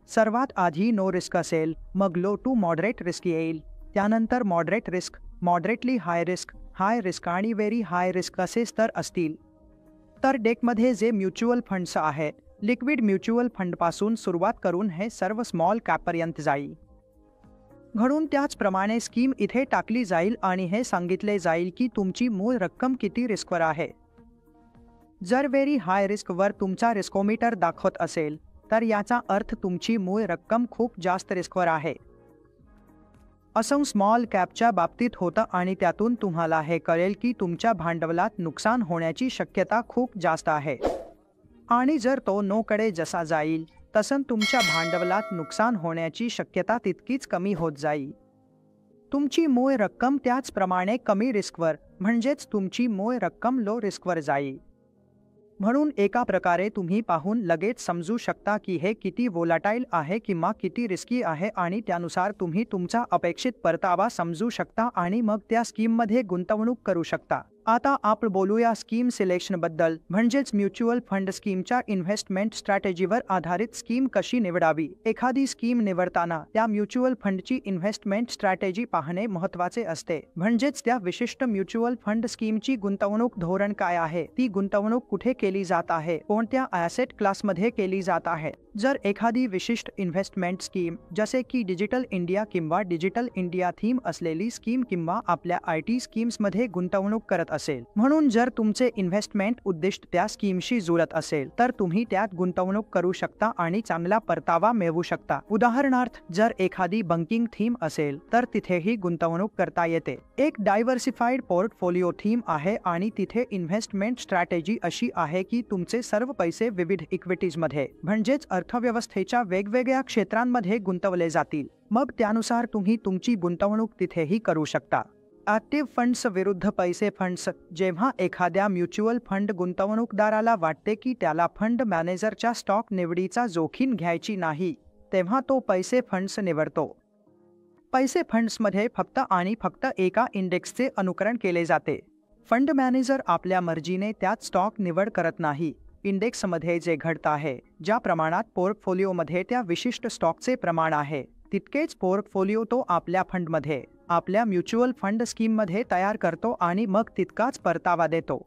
सर्वात आधी नो रिस्क असेल, मग लो टू मॉडरेट रिस्क येईल, त्यानंतर moderate risk, moderately high risk आणि व्हेरी हाय रिस्क असे स्तर असतील. तर डेकमध्ये जे म्युच्युअल फंड्स आहेत, लिक्विड म्युच्युअल फंडपासून सुरुवात करून हे सर्व स्मॉल कॅपपर्यंत जाईल. म्हणून त्याचप्रमाणे स्कीम इथे टाकली जाईल आणि हे सांगितले जाईल की तुमची मूळ रक्कम किती रिस्कवर आहे. जर व्हेरी हाय रिस्कवर तुमचा रिस्कोमीटर दाखवत असेल तर याचा अर्थ तुमची मूळ रक्कम खूप जास्त रिस्कवर आहे. असं स्मॉल कॅपच्या बाबतीत होतं आणि त्यातून तुम्हाला हे कळेल की तुमच्या भांडवलात नुकसान होण्याची शक्यता खूप जास्त आहे. आणि जर तो नोकडे जसा जाईल तसं तुमच्या भांडवलात नुकसान होण्याची शक्यता तितकीच कमी होत जाईल. तुमची मूळ रक्कम त्याचप्रमाणे कमी रिस्कवर, म्हणजेच तुमची मूळ रक्कम लो रिस्कवर जाईल. म्हणून एका प्रकारे तुम्ही पाहून लगेच समजू शकता की हे किती वोलाटाईल आहे किंवा किती रिस्की आहे आणि त्यानुसार तुम्ही तुमचा अपेक्षित परतावा समजू शकता आणि मग त्या स्कीममध्ये गुंतवणूक करू शकता. आता आपण बोलूया स्कीम सिलेक्शनबद्दल, म्हणजेच म्युच्युअल फंड स्कीमच्या इन्व्हेस्टमेंट स्ट्रॅटेजीवर आधारित स्कीम कशी निवडावी. एखादी स्कीम निवडताना त्या म्युच्युअल फंडची इन्व्हेस्टमेंट स्ट्रॅटेजी पाहणे महत्त्वाचे असते. म्हणजेच त्या विशिष्ट म्युच्युअल फंड स्कीमची गुंतवणूक धोरण काय आहे, ती गुंतवणूक कुठे केली जात आहे, कोणत्या ॲसेट क्लासमध्ये केली जात आहे. जर एखादी विशिष्ट इन्व्हेस्टमेंट स्कीम जसे की डिजिटल इंडिया किंवा डिजिटल इंडिया थीम असलेली स्कीम किंवा आपल्या IT स्कीम्समध्ये गुंतवणूक करत असेल, म्हणून जर तुमचे इन्व्हेस्टमेंट उद्दिष्ट त्या स्कीमशी जुळत असेल तर तुम्ही त्यात गुंतवणूक करू शकता आणि चांगला परतावा मिळवू शकता. उदाहरणार्थ, जर एखादी बँकिंग थीम असेल तर तिथेही गुंतवणूक करता येते. एक डायव्हर्सिफाईड पोर्टफोलिओ थीम आहे आणि तिथे इन्व्हेस्टमेंट स्ट्रॅटेजी अशी आहे की तुमचे सर्व पैसे विविध इक्विटीजमध्ये, म्हणजेच अर्थव्यवस्थेच्या वेगवेगळ्या क्षेत्रांमध्ये गुंतवले जातील. मग त्यानुसार तुम्ही तुमची गुंतवणूक तिथेही करू शकता. ॲक्टिव्ह फंड्स विरुद्ध पैसे फंड्स. जेव्हा एखाद्या म्युच्युअल फंड गुंतवणूकदाराला वाटते की त्याला फंड मॅनेजरच्या स्टॉक निवडीचा जोखीम घ्यायची नाही, तेव्हा तो पैसे फंड्स निवडतो. पैसे फंड्समध्ये फक्त आणि फक्त एका इंडेक्सचे अनुकरण केले जाते. फंड मॅनेजर आपल्या मर्जीने त्यात स्टॉक निवड करत नाही. इंडेक्समध्ये जे घडत आहे, ज्या प्रमाणात पोर्टफोलिओमध्ये त्या विशिष्ट स्टॉकचे प्रमाण आहे, तितकेच पोर्टफोलिओ तो आपल्या फंडमध्ये, आपल्या म्युच्युअल फंड स्कीममध्ये तयार करतो आणि मग तितकाच परतावा देतो.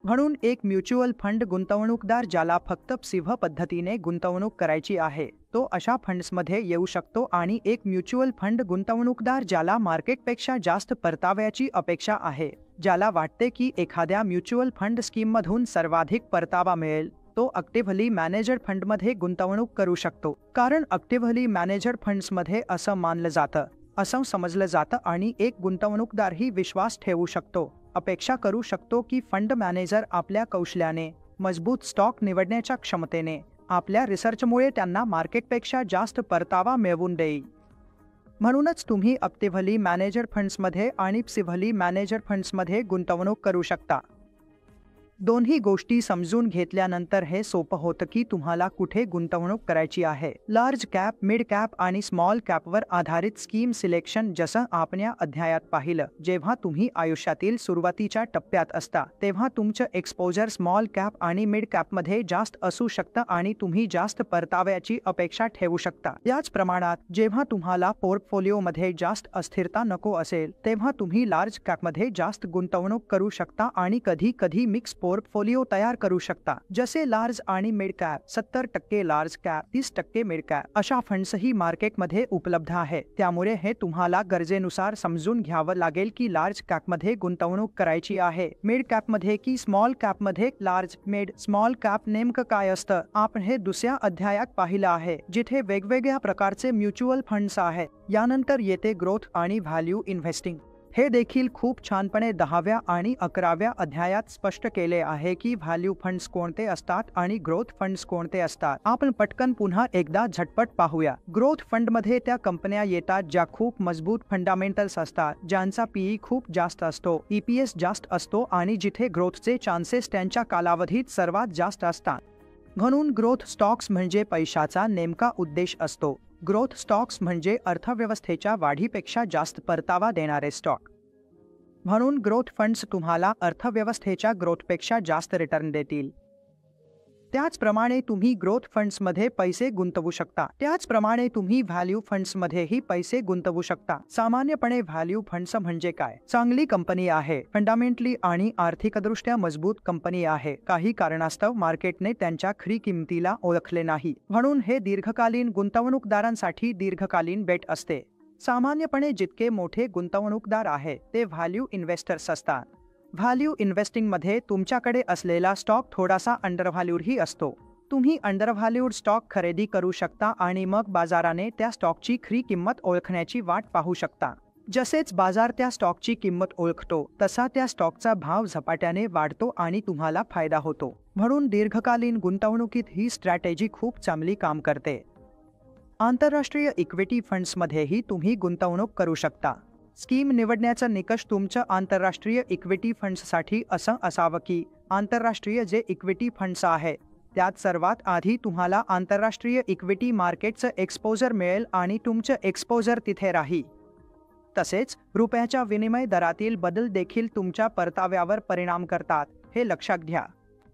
म्हणून एक म्युच्युअल फंड गुंतवणूकदार ज्याला फक्त पॅसिव्ह पद्धतीने गुंतवणूक करायची आहे, तो अशा फंड्समध्ये येऊ शकतो आणि एक म्युच्युअल फंड गुंतवणूकदार ज्याला मार्केटपेक्षा जास्त परताव्याची अपेक्षा आहे, ज्याला वाटते की एखाद्या म्युच्युअल फंड स्कीममधून सर्वाधिक परतावा मिळेल, तो ॲक्टिव्हली मॅनेजड फंडमध्ये गुंतवणूक करू शकतो. कारण ॲक्टिव्हली मॅनेजड फंड्समध्ये असं मानलं जातं, असं समजलं जातं आणि एक गुंतवणूकदारही विश्वास ठेवू शकतो, अपेक्षा करू शकतो की फंड मॅनेजर आपल्या कौशल्याने, मजबूत स्टॉक निवडण्याच्या क्षमतेने, आपल्या रिसर्चमुळे त्यांना मार्केटपेक्षा जास्त परतावा मिळवून देईल. म्हणूनच तुम्ही ॲक्टिव्हली मॅनेजड फंड्समध्ये आणि पॅसिव्हली मॅनेजड फंड्समध्ये गुंतवणूक करू शकता. दोन्ही गोष्टी समजून घेतल्यानंतर हे सोपं होतं की तुम्हाला कुठे गुंतवणूक करायची आहे. लार्ज कॅप, मिड कॅप आणि स्मॉल कॅपवर आधारित स्कीम सिलेक्शन. जसं आपण या अध्यायात पाहिलं, जेव्हा तुम्ही आयुष्यातील सुरुवातीच्या टप्प्यात असता तेव्हा तुमचं एक्सपोजर स्मॉल कॅप आणि मिड कॅपमध्ये जास्त असू शकतं आणि तुम्ही जास्त परताव्याची अपेक्षा ठेवू शकता. याच प्रमाणात जेव्हा तुम्हाला पोर्टफोलिओमध्ये जास्त अस्थिरता नको असेल तेव्हा तुम्ही लार्ज कॅपमध्ये जास्त गुंतवणूक करू शकता आणि कधी कधी मिक्स पोर्टफोलिओ तयार करू शकता. जसे लार्ज आणि mid cap, 70% large cap, 30% mid cap अशा फंड्सही मार्केटमध्ये उपलब्ध आहे. त्यामुळे हे तुम्हाला गरजेनुसार समजून घ्यावं लागेल की लार्ज कॅपमध्ये गुंतवणूक करायची आहे, मिड कॅपमध्ये की स्मॉल कॅपमध्ये. लार्ज, मिड, स्मॉल कॅप नेमकं काय असतं आपण हे दुसऱ्या अध्यायात पाहिलं आहे, जिथे वेगवेगळ्या प्रकारचे म्युच्युअल फंड्स आहेत. यानंतर येते ग्रोथ आणि व्हॅल्यू इन्व्हेस्टिंग. हे देखील खूप छानपणे 10व्या आणि 11व्या अध्यायात स्पष्ट केले आहे की व्हॅल्यू फंड्स कोणते असतात आणि ग्रोथ फंड्स कोणते असतात. आपण पटकन पुन्हा एकदा झटपट पाहूया. ग्रोथ फंडमध्ये त्या कंपन्या येतात ज्या खूप मजबूत फंडामेंटल्स असतात, ज्यांचा पीई खूप जास्त असतो, ईपीएस जास्त असतो आणि जिथे ग्रोथचे चान्सेस त्यांच्या कालावधीत सर्वात जास्त असतात. म्हणून ग्रोथ स्टॉक्स म्हणजे पैशाचा नेमका उद्देश असतो. ग्रोथ स्टॉक्स म्हणजे अर्थव्यवस्थेच्या वाढीपेक्षा जास्त परतावा देणारे स्टॉक. म्हणून ग्रोथ फंड्स तुम्हाला अर्थव्यवस्थेच्या ग्रोथपेक्षा जास्त रिटर्न देतील. त्याचप्रमाणे तुम्ही ग्रोथ फंड्समध्ये पैसे गुंतवू शकता. त्याचप्रमाणे तुम्ही व्हॅल्यू फंड्समध्येही पैसे गुंतवू शकता. सामान्यपणे व्हॅल्यू फंड्स म्हणजे काय? चांगली कंपनी आहे, फंडामेंटली आणि आर्थिकदृष्ट्या मजबूत कंपनी आहे, काही कारणास्तव मार्केटने त्यांच्या खरी किंमतीला ओळखले नाही, म्हणून हे दीर्घकालीन गुंतवणूकदारांसाठी दीर्घकालीन बेट असते. सामान्यपणे जितके मोठे गुंतवणूकदार आहेत ते व्हॅल्यू इन्व्हेस्टर्स असतात. व्हॅल्यू इन्व्हेस्टिंगमध्ये तुमच्याकडे असलेला स्टॉक थोडासा अंडरव्हॅल्यूडही असतो. तुम्ही अंडरव्हॅल्यूड स्टॉक खरेदी करू शकता आणि मग बाजाराने त्या स्टॉकची खरी किंमत ओळखण्याची वाट पाहू शकता. जसेच बाजार त्या स्टॉकची किंमत ओळखतो तसा त्या स्टॉकचा भाव झपाट्याने वाढतो आणि तुम्हाला फायदा होतो. म्हणून दीर्घकालीन गुंतवणुकीत ही स्ट्रॅटेजी खूप चांगली काम करते. आंतरराष्ट्रीय इक्विटी फंड्समध्येही तुम्ही गुंतवणूक करू शकता. स्कीम निवडण्याचा निकष तुमच्या आंतरराष्ट्रीय इक्विटी फंड्ससाठी असं असावं की आंतरराष्ट्रीय जे इक्विटी फंड्स आहेत त्यात सर्वात आधी तुम्हाला आंतरराष्ट्रीय इक्विटी मार्केटचं एक्सपोजर मिळेल आणि तुमचं एक्सपोजर तिथे राहील. तसेच रुपयाच्या विनिमय दरातील बदल देखील तुमच्या परताव्यावर परिणाम करतात, हे लक्षात घ्या.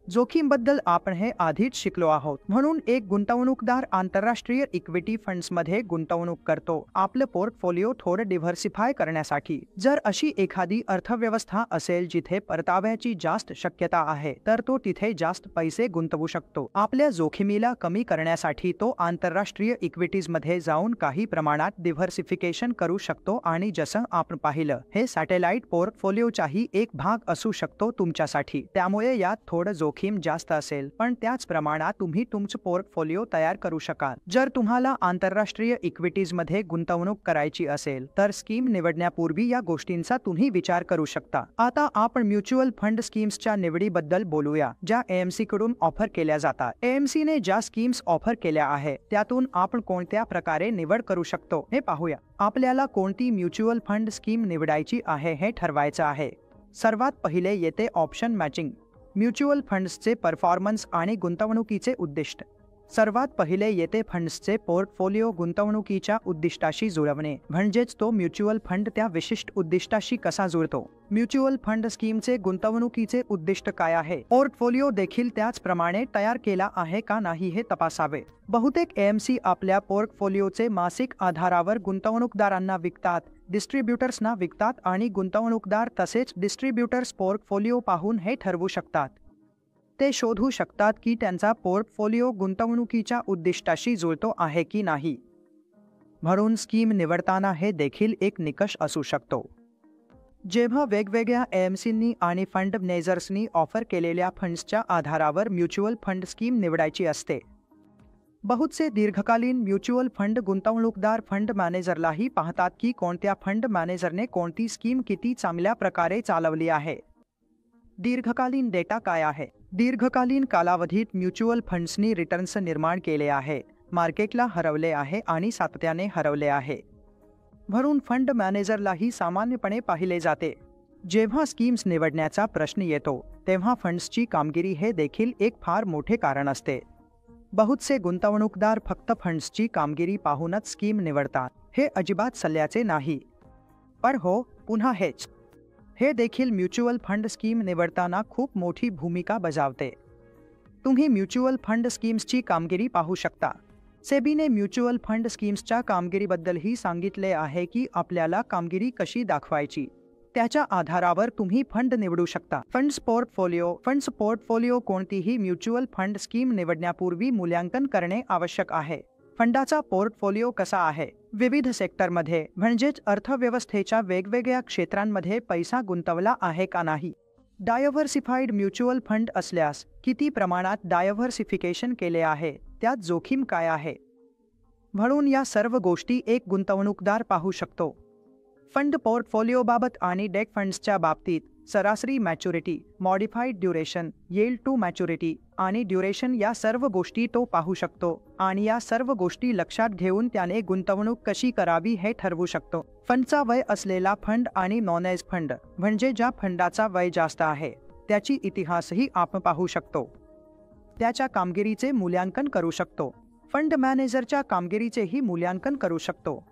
जोखीमबद्दल आपण हे आधीच शिकलो आहोत. म्हणून एक गुंतवणूकदार आंतरराष्ट्रीय इक्विटी फंड्समध्ये गुंतवणूक करतो आपलं पोर्टफोलिओ थोडं डिव्हर्सिफाय करण्यासाठी. जर अशी एखादी अर्थव्यवस्था असेल जिथे परताव्याची जास्त शक्यता आहे तर तो तिथे जास्त पैसे गुंतवू शकतो. आपल्या जोखमीला कमी करण्यासाठी तो आंतरराष्ट्रीय इक्विटीजमध्ये जाऊन काही प्रमाणात डिव्हर्सिफिकेशन करू शकतो आणि जसं आपण पाहिलं हे सॅटेलाइट पोर्टफोलिओचाही एक भाग असू शकतो तुमच्यासाठी. त्यामुळे यात थोडं जोखीम जास्त असेल पण त्याच प्रमाणात तुम्ही तुमचं पोर्टफोलिओ तयार करू शकाल. जर तुम्हाला आंतरराष्ट्रीय इक्विटीजमध्ये गुंतवणूक करायची असेल तर स्कीम निवडण्यापूर्वी या गोष्टींचा तुम्ही विचार करू शकता. आता आपण म्युच्युअल फंड स्कीम्सच्या निवडीबद्दल बोलूया ज्या एएमसी कडून ऑफर केल्या जातात. एएमसीने ज्या स्कीम्स ऑफर केल्या आहेत त्यातून आपण कोणत्या प्रकारे निवड करू शकतो हे पाहूया. आपल्याला कोणती म्युच्युअल फंड स्कीम निवडायची आहे हे ठरवायचं आहे. सर्वात पहिले येते ऑप्शन मॅचिंग. म्युच्युअल फंड्सचे परफॉर्मन्स आणि गुंतवणुकीचे उद्दिष्ट. सर्वात पहिले येते फंड्सचे पोर्टफोलिओ गुंतवणुकीच्या उद्दिष्टाशी जुळवणे, म्हणजेच तो म्युच्युअल फंड त्या विशिष्ट उद्दिष्टाशी कसा जुळतो. म्युच्युअल फंड स्कीमचे गुंतवणुकीचे उद्दिष्ट काय आहे, पोर्टफोलिओ देखील त्याचप्रमाणे तयार केला आहे का नाही हे तपासावे. बहुतेक एएमसी आपल्या पोर्टफोलिओचे मासिक आधारावर गुंतवणूकदारांना विकतात, डिस्ट्रीब्युटर्सना विकतात आणि गुंतवणूकदार तसेच डिस्ट्रीब्युटर्स पोर्टफोलिओ पाहून हे ठरवू शकतात. ते शोधू शकतात की त्यांचा पोर्टफोलिओ गुंतवणुकीच्या उद्दिष्टाशी जुळतो आहे की नाही. म्हणून स्कीम निवडताना हे देखील एक निकष असू शकतो. जेव्हा वेगवेगळ्या एएमसींनी आणि फंड मॅनेजर्सनी ऑफर केलेल्या फंड्सच्या आधारावर म्युच्युअल फंड स्कीम निवडायची असते. बहुतसे दीर्घकालीन म्युच्युअल फंड गुंतवणूकदार फंड मॅनेजरलाही पाहतात की कोणत्या फंड मॅनेजरने कोणती स्कीम किती चांगल्या प्रकारे चालवली आहे. दीर्घकालीन डेटा काय आहे. दीर्घकालीन कालावधीत म्युच्युअल फंड्सनी रिटर्न्स निर्माण केले आहे, मार्केटला हरवले आहे आणि सातत्याने हरवले आहे. म्हणून फंड मॅनेजरलाही सामान्यपणे पाहिले जाते. जेव्हा स्कीम्स निवडण्याचा प्रश्न येतो तेव्हा फंड्सची कामगिरी हे देखील एक फार मोठे कारण असते. बहुतसे गुंतवणूकदार फक्त फंड्सची कामगिरी पाहूनच स्कीम निवडतात. हे अजिबात सल्ल्याचे नाही. पण हो, पुन्हा हेच. हे देखील म्युच्युअल फंड स्कीम निवडताना खूप मोठी भूमिका बजावते. तुम्ही म्युच्युअल फंड स्कीम्सची कामगिरी पाहू शकता. सेबीने म्युच्युअल फंड स्कीम्सच्या कामगिरीबद्दलही सांगितले आहे की आपल्याला कामगिरी कशी दाखवायची त्याच्या आधारावर तुम्ही फंड निवडू शकता. फंड्स पोर्टफोलिओ कोणतीही म्युच्युअल फंड स्कीम निवडण्यापूर्वी मूल्यांकन करणे आवश्यक आहे. फंडाचा पोर्टफोलिओ कसा आहे. विविध सेक्टरमध्ये म्हणजेच अर्थव्यवस्थेच्या वेगवेगळ्या क्षेत्रांमध्ये पैसा गुंतवला आहे का नाही. डायव्हर्सिफाईड म्युच्युअल फंड असल्यास किती प्रमाणात डायव्हर्सिफिकेशन केले आहे, त्यात जोखीम काय आहे. म्हणून या सर्व गोष्टी एक गुंतवणूकदार पाहू शकतो. फंड पोर्टफोलिओबाबत आणि डेट फंड्सच्या बाबतीत सरासरी maturity, modified duration, yield to maturity आणि ड्युरेशन या सर्व गोष्टी तो पाहू शकतो आणि या सर्व गोष्टी लक्षात घेऊन त्याने गुंतवणूक कशी करावी हे ठरवू शकतो. फंडचा वय असलेला फंड आणि नॉन एज फंड म्हणजे ज्या फंडाचा वय जास्त आहे त्याची इतिहासही आपण पाहू शकतो. त्याच्या कामगिरीचे मूल्यांकन करू शकतो. फंड मॅनेजरच्या कामगिरीचेही मूल्यांकन करू शकतो.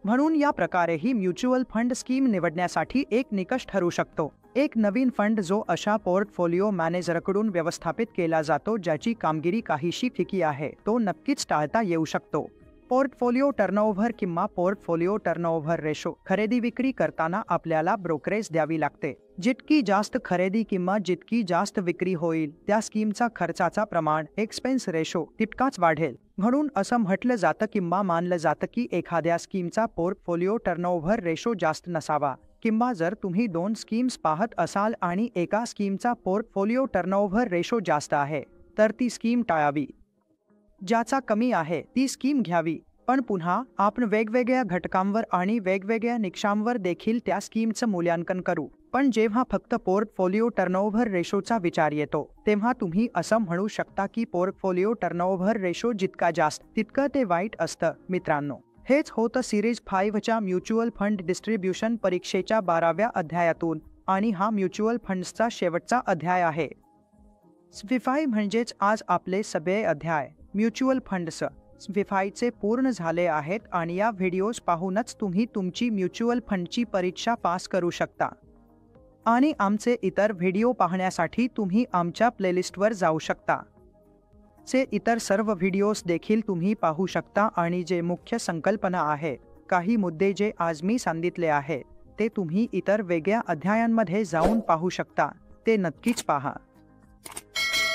म्हणून या प्रकारेही म्युच्युअल फंड स्कीम निवडण्यासाठी एक निकष ठरू शकतो. एक नवीन फंड जो अशा पोर्टफोलिओ मॅनेजरकडून व्यवस्थापित केला जातो ज्याची कामगिरी काहीशी फिकी आहे तो नक्कीच टाळता येऊ शकतो. पोर्टफोलिओ टर्नओव्हर किंवा पोर्टफोलिओ टर्नओव्हर रेशो. खरेदी विक्री करताना आपल्याला ब्रोकरेज द्यावी लागते. जितकी जास्त खरेदी किंवा जितकी जास्त विक्री होईल त्या स्कीमचा खर्चाचा प्रमाण एक्सपेन्स रेशो तितकाच वाढेल. म्हणून असं म्हटलं जातं किंवा मानलं जातं की एखाद्या स्कीमचा पोर्टफोलिओ टर्नओव्हर रेशो जास्त नसावा किंवा जर तुम्ही 2 स्कीम्स पाहत असाल आणि एका स्कीमचा पोर्टफोलिओ टर्नओव्हर रेशो जास्त आहे तर ती स्कीम टाळावी. ज्याचा कमी आहे ती स्कीम घ्यावी. पण पुन्हा आपण वेगवेगळ्या घटकांवर आणि वेगवेगळ्या निकषांवर देखील त्या स्कीमचं मूल्यांकन करू. पण जेव्हा फक्त पोर्टफोलिओ टर्नओव्हर रेशोचा विचार येतो तेव्हा तुम्ही असं म्हणू शकता की पोर्टफोलिओ टर्नओव्हर रेशो जितका जास्त तितकं ते वाईट असतं. मित्रांनो, हेच होतं सिरीज 5च्या म्युच्युअल फंड डिस्ट्रीब्युशन परीक्षेच्या 12व्या अध्यायातून आणि हा म्युच्युअल फंड्सचा शेवटचा अध्याय आहे. स्विफाय म्हणजेच आज आपले सगळे अध्याय म्युच्युअल फंड्स स्विफायचे पूर्ण झाले आहेत आणि या व्हिडिओज पाहूनच तुम्ही तुमची म्युच्युअल फंडची परीक्षा पास करू शकता. आणि आमचे इतर व्हिडिओ पाहण्यासाठी तुम्ही आमच्या प्लेलिस्टवर जाऊ शकता. चे इतर सर्व व्हिडिओज देखील तुम्ही पाहू शकता आणि जे मुख्य संकल्पना आहे, काही मुद्दे जे आज मी सांगितले आहे ते तुम्ही इतर वेगळ्या अध्यायांमध्ये जाऊन पाहू शकता. ते नक्कीच पहा.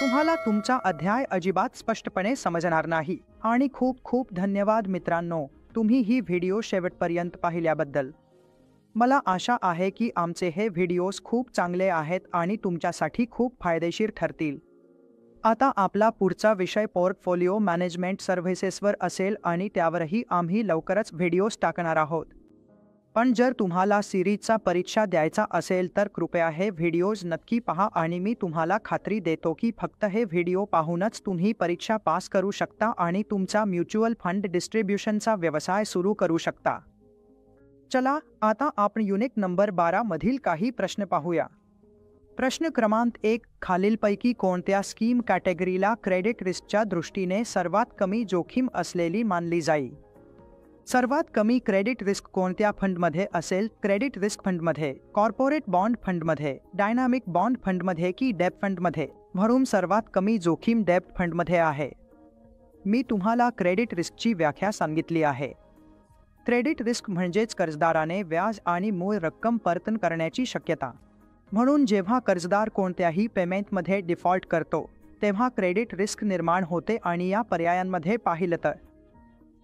तुम्हाला तुमचा अध्याय अजिबात स्पष्टपणे समजणार नाही. आणि खूप खूप धन्यवाद मित्रांनो, तुम्ही ही व्हिडिओ शेवटपर्यंत पाहिल्याबद्दल. मला आशा आहे की आमचे हे व्हिडिओज खूप चांगले आहेत आणि तुमच्यासाठी खूप फायदेशीर ठरतील. आता आपला पुढचा विषय पोर्टफोलिओ मॅनेजमेंट सर्व्हिसेसवर असेल आणि त्यावरही आम्ही लवकरच व्हिडिओज टाकणार आहोत. पण जर तुम्हाला सिरीजचा परीक्षा द्यायचा असेल तर कृपया हे व्हिडिओज नक्की पहा आणि मी तुम्हाला खात्री देतो की फक्त हे व्हिडिओ पाहूनच तुम्ही परीक्षा पास करू शकता आणि तुमचा म्युच्युअल फंड डिस्ट्रीब्युशनचा व्यवसाय सुरू करू शकता. चला आता आपण युनिट नंबर 12 मधील काही प्रश्न पाहूया. प्रश्न क्रमांक 1. खालीलपैकी कोणत्या स्कीम कॅटेगरीला क्रेडिट रिस्कच्या दृष्टीने सर्वात कमी जोखीम असलेली मानली जाईल? सर्वात कमी क्रेडिट रिस्क कोणत्या फंडमध्ये असेल? क्रेडिट रिस्क फंडमध्ये, कॉर्पोरेट बॉन्ड फंडमध्ये, डायनामिक बॉन्ड फंडमध्ये की डेब्ट फंडमध्ये? म्हणून सर्वात कमी जोखीम डेब्ट फंडमध्ये आहे. मी तुम्हाला क्रेडिट रिस्कची व्याख्या सांगितली आहे. क्रेडिट रिस्क म्हणजेच कर्जदाराने व्याज आणि मूळ रक्कम परत करण्याची शक्यता. म्हणून जेव्हा कर्जदार कोणत्याही पेमेंटमध्ये डिफॉल्ट करतो तेव्हा क्रेडिट रिस्क निर्माण होते. आणि या पर्यायांमध्ये पाहिलं तर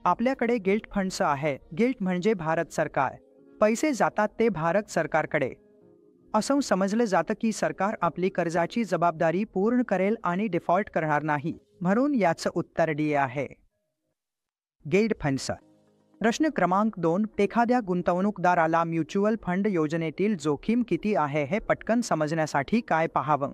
आपल्याकडे गिल्ट फंड्स आहे. गिल्ट म्हणजे भारत सरकार. पैसे जातात ते भारत सरकारकडे. असं समजलं जातं की सरकार आपली कर्जाची जबाबदारी पूर्ण करेल आणि डिफॉल्ट करणार नाही. म्हणून याचं उत्तर डी आहे, गिल्ट फंड्स. प्रश्न क्रमांक 2. एखाद्या गुंतवणूकदाराला म्युच्युअल फंड योजनेतील जोखीम किती आहे हे पटकन समजण्यासाठी काय पाहावं?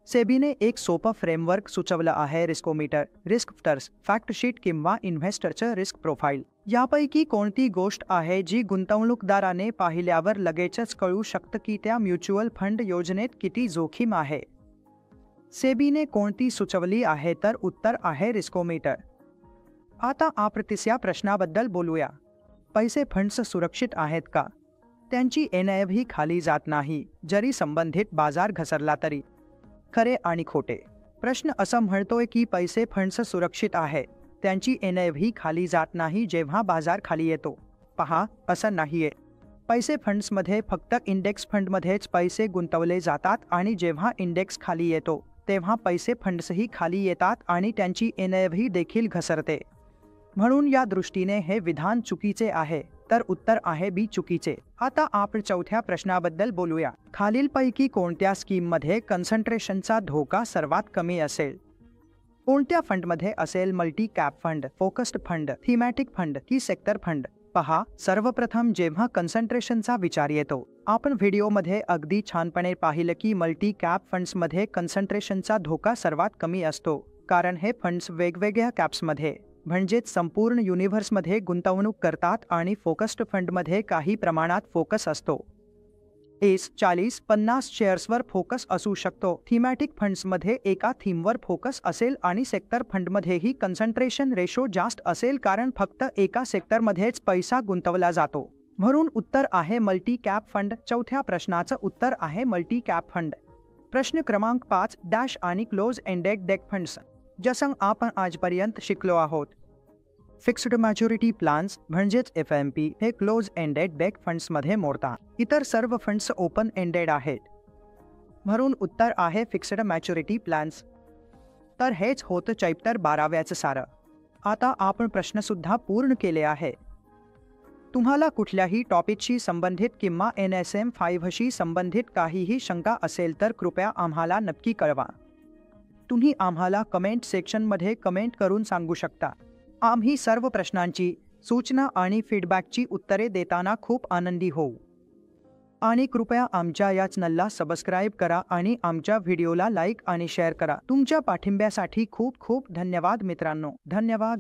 सेबीने एक सोपं फ्रेमवर्क सुचवलं आहे. रिस्कोमीटर, रिस्क फॅक्टर्स, फॅक्टशीट किंवा इन्व्हेस्टरचं रिस्क प्रोफाईल. यापैकी कोणती गोष्ट आहे जी गुंतवणूकदाराने पाहिल्यावर लगेचच कळू शकतं की त्या म्युच्युअल फंड योजनेत किती जोखीम आहे? सेबीने कोणती सुचवली आहे? तर उत्तर आहे रिस्कोमीटर. आता आपण तिसऱ्या प्रश्नाबद्दल बोलूया. पैसे फंड्स सुरक्षित आहेत का? त्यांची NAV खाली जात नाही जरी संबंधित बाजार घसरला तरी. खरे आणि खोटे. प्रश्न असं म्हणतोय की पैसे फंड्स सुरक्षित आहे, त्यांची NAV खाली जात नाही जेव्हा बाजार खाली येतो. पहा, असं नाहीये. पैसे फंड्समध्ये फक्त इंडेक्स फंडमध्येच पैसे गुंतवले जातात आणि जेव्हा इंडेक्स खाली येतो तेव्हा पैसे फंड्सही खाली येतात आणि त्यांची NAV देखील घसरते. म्हणून या दृष्टीने हे विधान चुकीचे आहे. तर उत्तर आहे बी, चुकीचे. आता आपण चौथ्या प्रश्नाबद्दल बोलूया. खालीलपैकी कोणत्या स्कीममध्ये कन्सन्ट्रेशनचा धोका सर्वात कमी असेल? कोणत्या फंडमध्ये असेल? Multi cap fund, focused fund, thematic fund की सेक्टर फंड? पहा, सर्वप्रथम जेव्हा कन्सन्ट्रेशनचा विचार येतो आपण व्हिडिओमध्ये अगदी छानपणे पाहिलं की मल्टी कॅप फंड्समध्ये कन्सन्ट्रेशनचा धोका सर्वात कमी असतो. कारण हे फंड्स वेगवेगळ्या कॅप्समध्ये म्हणजेच संपूर्ण युनिव्हर्समध्ये गुंतवणूक करतात आणि फोकस्ड फंडमध्ये काही प्रमाणात फोकस असतो. 40-50 शेअर्सवर फोकस असू शकतो. थीमॅटिक फंड्समध्ये एका थीमवर फोकस असेल आणि सेक्टर फंडमध्येही कन्सन्ट्रेशन रेशो जास्त असेल कारण फक्त एका सेक्टरमध्येच पैसा गुंतवला जातो. म्हणून उत्तर आहे मल्टी कॅप फंड. चौथ्या प्रश्नाचं उत्तर आहे मल्टी कॅप फंड. प्रश्न क्रमांक 5. डॅश आणि क्लोज एंडेड डेट फंड्स. जसं आपण आजपर्यंत शिकलो आहोत, फिक्स्ड मॅच्युरिटी प्लॅन्स म्हणजेच FMP हे क्लोज एंडेड डेट फंड्समध्ये मोडतात. इतर सर्व फंड्स ओपन एंडेड आहेत. म्हणून उत्तर आहे फिक्स्ड मॅच्युरिटी प्लॅन्स. तर हेच होतं चॅप्टर 12व्याचं सारं. आता आपण प्रश्नसुद्धा पूर्ण केले आहे. तुम्हाला कुठल्याही टॉपिकशी संबंधित किंवा NSM 5शी संबंधित काहीही शंका असेल तर कृपया आम्हाला नक्की कळवा. तुम्ही आम्हाला कमेंट सेक्शनमध्ये कमेंट करून सांगू शकता. आम्ही सर्व प्रश्नांची, सूचना आणि फीडबॅकची उत्तरे देताना खूप आनंदी होऊ. आणि कृपया आमच्या या चॅनलला सबस्क्राईब करा आणि आमच्या व्हिडिओला लाईक आणि शेअर करा. तुमच्या पाठिंब्यासाठी खूप खूप धन्यवाद मित्रांनो. धन्यवाद.